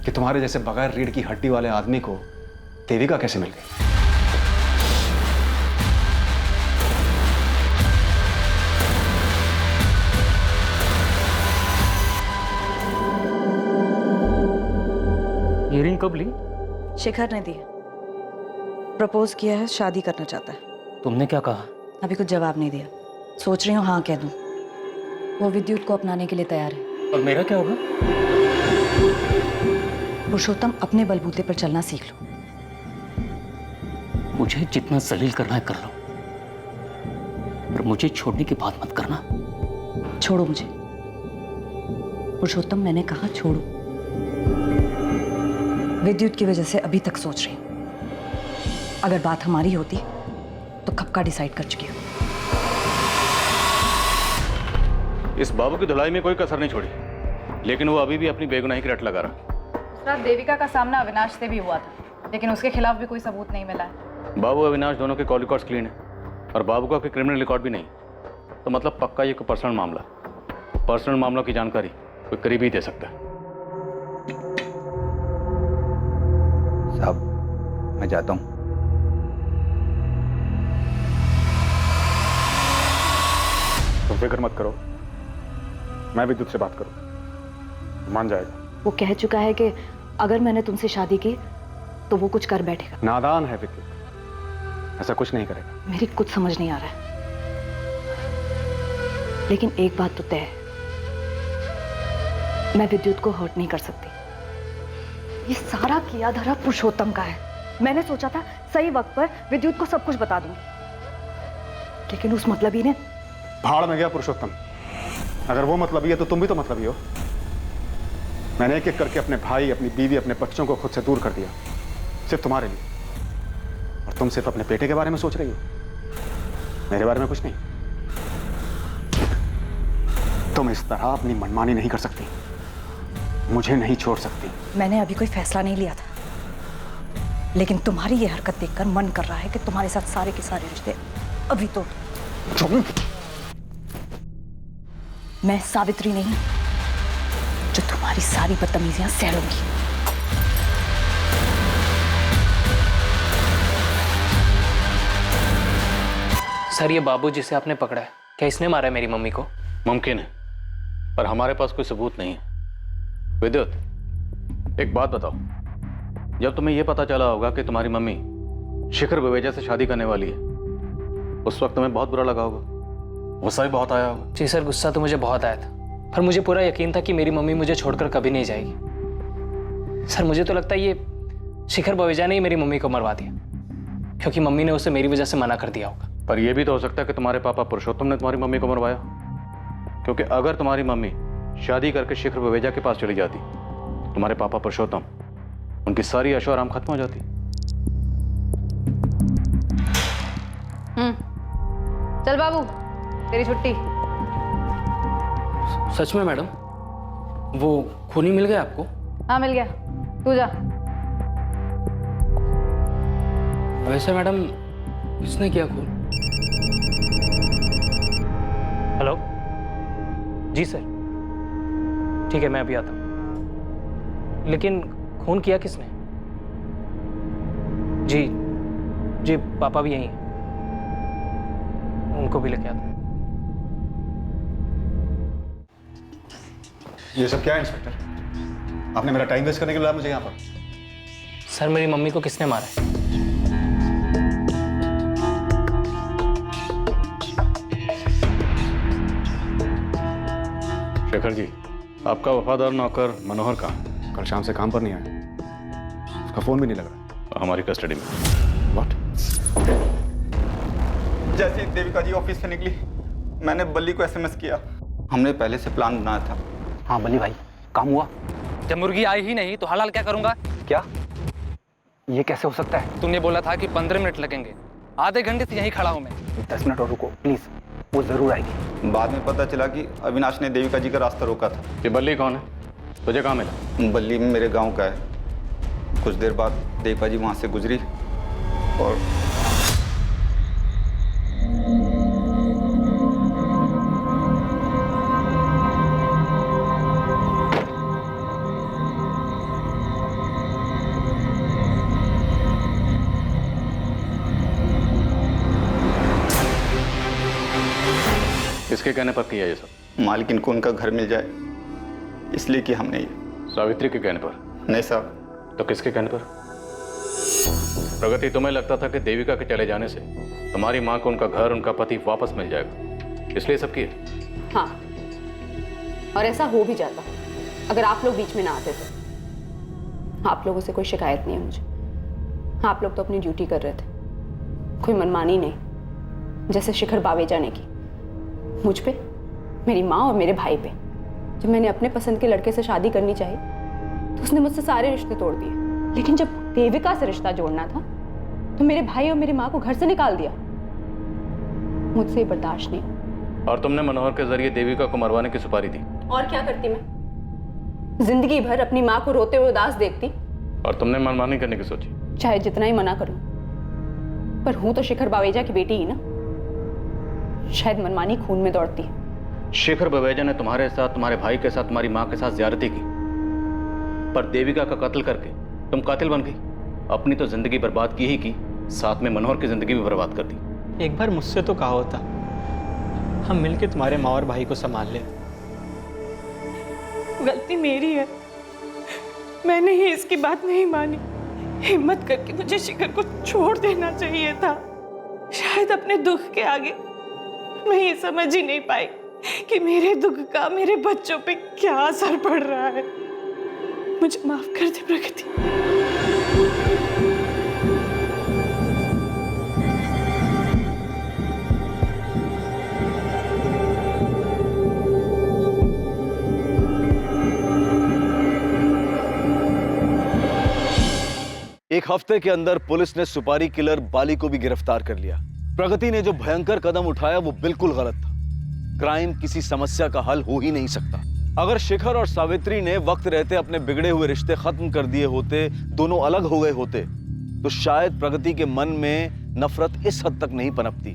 कि तुम्हारे जैसे बगैर रीढ़ की हड्डी वाले आदमी को देविका कैसे मिल गई। ये रिंग कब ली? शिखर ने दी। प्रपोज किया है, शादी करना चाहता है। तुमने क्या कहा? अभी कुछ जवाब नहीं दिया, सोच रही हूँ हाँ कह दूँ। वो विद्युत को अपनाने के लिए तैयार है। और मेरा क्या होगा? पुरुषोत्तम, अपने बलबूते पर चलना सीख लो। मुझे जितना जलील करना है कर लो, पर मुझे छोड़ने की बात मत करना। छोड़ो मुझे पुरुषोत्तम, मैंने कहा छोड़ो। विद्युत की वजह से अभी तक सोच रही हूँ, अगर बात हमारी होती तो कब का डिसाइड कर चुकी हूँ। इस बाबू की धुलाई में कोई कसर नहीं छोड़ी, लेकिन वो अभी भी अपनी बेगुनाही की रट लगा रहा। सर, देविका का सामना अविनाश से भी हुआ था, लेकिन उसके खिलाफ भी कोई सबूत नहीं मिला है। बाबू अविनाश दोनों के कॉल रिकॉर्ड्स क्लीन है, और बाबू का कोई क्रिमिनल रिकॉर्ड भी नहीं, तो मतलब पक्का ये कोई पर्सनल मामला। पर्सनल मामलों की जानकारी कोई करीबी दे सकता है। साहब मैं जाता हूँ। तुम फिक्र मत करो, मैं विद्युत से बात करूँ, मान जाएगा। वो कह चुका है कि अगर मैंने तुमसे शादी की तो वो कुछ कर बैठेगा। नादान है विद्युत, ऐसा कुछ नहीं करेगा। मेरी कुछ समझ नहीं आ रहा है, लेकिन एक बात तो तय है, मैं विद्युत को हर्ट नहीं कर सकती। ये सारा किया धरा पुरुषोत्तम का है। मैंने सोचा था सही वक्त पर विद्युत को सब कुछ बता दूंगी, लेकिन उस मतलबी ने भाड़ में गया पुरुषोत्तम। अगर वो मतलबी है तो तुम भी तो मतलबी हो। मैंने एक एक करके अपने भाई, अपनी बीवी, अपने बच्चों को खुद से दूर कर दिया, सिर्फ तुम्हारे लिए। और तुम सिर्फ अपने बेटे के बारे में सोच रही हो, मेरे बारे में कुछ नहीं। तुम इस तरह अपनी मनमानी नहीं कर सकती, मुझे नहीं छोड़ सकती। मैंने अभी कोई फैसला नहीं लिया था, लेकिन तुम्हारी ये हरकत देखकर मन कर रहा है कि तुम्हारे साथ सारे के सारे रिश्ते अभी तो। मैं सावित्री नहीं जो तुम्हारी सारी बदतमीजियां सह लूंगी। सर, ये बाबू जिसे आपने पकड़ा है, क्या इसने मारा है मेरी मम्मी को? मुमकिन है, पर हमारे पास कोई सबूत नहीं है। विद्युत, एक बात बताओ, जब तुम्हें यह पता चला होगा कि तुम्हारी मम्मी शिखर बवेजा से शादी करने वाली है, उस वक्त तुम्हें बहुत बुरा लगा होगा, गुस्सा भी बहुत आया होगा। जी सर, गुस्सा तो मुझे बहुत आया था, पर मुझे पूरा यकीन था कि मेरी मम्मी मुझे छोड़कर कभी नहीं जाएगी। सर, मुझे तो लगता है ये शिखर बवेजा ने ही मेरी मम्मी को मरवा दिया, क्योंकि मम्मी ने उसे मेरी वजह से मना कर दिया होगा। पर यह भी तो हो सकता है कि तुम्हारे पापा पुरुषोत्तम ने तुम्हारी मम्मी को मरवाया, क्योंकि अगर तुम्हारी मम्मी शादी करके शिखर बवेजा के पास चली जाती, तुम्हारे पापा पुरुषोत्तम, उनकी सारी ऐशो आराम खत्म हो जाती। चल बाबू, तेरी छुट्टी। सच में मैडम, वो खूनी मिल गया आपको? हाँ मिल गया, तू जा। वैसे मैडम, किसने किया खून? हेलो जी जी सर, ठीक है, मैं अभी आता हूँ। लेकिन खून किया किसने? जी जी, पापा भी यहीं हैं, उनको भी लेके आता हूँ। ये सब क्या है इंस्पेक्टर? आपने मेरा टाइम वेस्ट करने के लिए लाया मुझे यहाँ पर? सर, मेरी मम्मी को किसने मारा है? शेखर जी, आपका वफादार नौकर मनोहर कहाँ? कल शाम से काम पर नहीं आया, उसका फोन भी नहीं लग रहा। हमारी कस्टडी में। व्हाट? जैसे देविका जी ऑफिस से निकली, मैंने बल्ली को एसएमएस किया। हमने पहले से प्लान बनाया था। हाँ बल्ली भाई, काम हुआ? जब मुर्गी आई ही नहीं तो हलाल क्या करूंगा? क्या? ये कैसे हो सकता है? तूने बोला था कि 15 मिनट लगेंगे, आधे घंटे से यहीं खड़ा हूं मैं। 10 मिनट और रुको प्लीज, वो जरूर आएगी। बाद में पता चला कि अविनाश ने देविका जी का रास्ता रोका था। ये बल्ली कौन है? तुझे कहाँ मिला? बल्ली में मेरे गांव का है। कुछ देर बाद देविका जी वहां से गुजरी और किसके कहने पर किया ये सब? मालकिन को उनका घर मिल जाए इसलिए कि हमने ये। सावित्री के कहने पर? नहीं साहब। तो किसके कहने पर? प्रगति, तुम्हें लगता था कि देविका के चले जाने से तुम्हारी माँ को उनका घर, उनका पति वापस मिल जाएगा, इसलिए सब किया? हाँ, और ऐसा हो भी जाता अगर आप लोग बीच में ना आते तो। आप लोगों से कोई शिकायत नहीं है मुझे। आप लोग तो अपनी ड्यूटी कर रहे थे, कोई मनमानी नहीं, जैसे शिखर बावेजा ने की मुझ पे, मेरी माँ और मेरे भाई पे। जब मैंने अपने पसंद के लड़के से शादी करनी चाहिए तो उसने मुझसे सारे रिश्ते तोड़ दिए, लेकिन जब देविका से रिश्ता जोड़ना था तो मेरे भाई और मेरी माँ को घर से निकाल दिया। मुझसे ये बर्दाश्त नहीं। और तुमने मनोहर के जरिए देविका को मरवाने की सुपारी दी। और क्या करती मैं? जिंदगी भर अपनी माँ को रोते हुए उदास देखती। और तुमने मनमानी करने की सोची? चाहे जितना ही मना करूं, पर हूं तो शिखर बावेजा की बेटी ही ना। शायद मनमानी खून में दौड़ती है। शेखर बवेजा ने तुम्हारे साथ, तुम्हारे भाई के साथ, तुम्हारी माँ के साथ ज्यादती की, पर देविका का कत्ल करके तुम कातिल बन गई। अपनी तो जिंदगी बर्बाद की ही की, साथ में मनोहर की जिंदगी भी बर्बाद कर दी। एक बार मुझसे तो कहा होता, हम मिलके तुम्हारे माँ और भाई को संभाल ले। गलती मेरी है, मैंने ही इसकी बात नहीं मानी। हिम्मत करके मुझे शिखर को छोड़ देना चाहिए था। शायद अपने दुख के आगे मैं ये समझ ही नहीं पाई कि मेरे दुख का मेरे बच्चों पे क्या असर पड़ रहा है। मुझे माफ कर दे प्रगति। एक हफ्ते के अंदर पुलिस ने सुपारी किलर बाली को भी गिरफ्तार कर लिया। प्रगति ने जो भयंकर कदम उठाया वो बिल्कुल गलत था। क्राइम किसी समस्या का हल हो ही नहीं सकता। अगर शिखर और सावित्री ने वक्त रहते अपने बिगड़े हुए रिश्ते खत्म कर दिए होते, दोनों अलग हो गए होते, तो शायद प्रगति के मन में नफरत इस हद तक नहीं पनपती,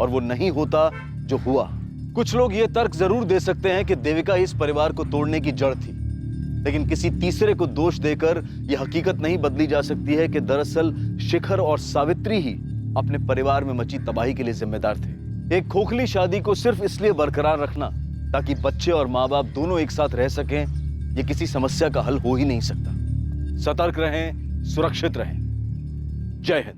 और वो नहीं होता जो हुआ। कुछ लोग ये तर्क जरूर दे सकते हैं कि देविका इस परिवार को तोड़ने की जड़ थी, लेकिन किसी तीसरे को दोष देकर यह हकीकत नहीं बदली जा सकती है कि दरअसल शिखर और सावित्री ही अपने परिवार में मची तबाही के लिए जिम्मेदार थे। एक खोखली शादी को सिर्फ इसलिए बरकरार रखना ताकि बच्चे और माँ बाप दोनों एक साथ रह सकें, यह किसी समस्या का हल हो ही नहीं सकता। सतर्क रहें, सुरक्षित रहें। जय हिंद।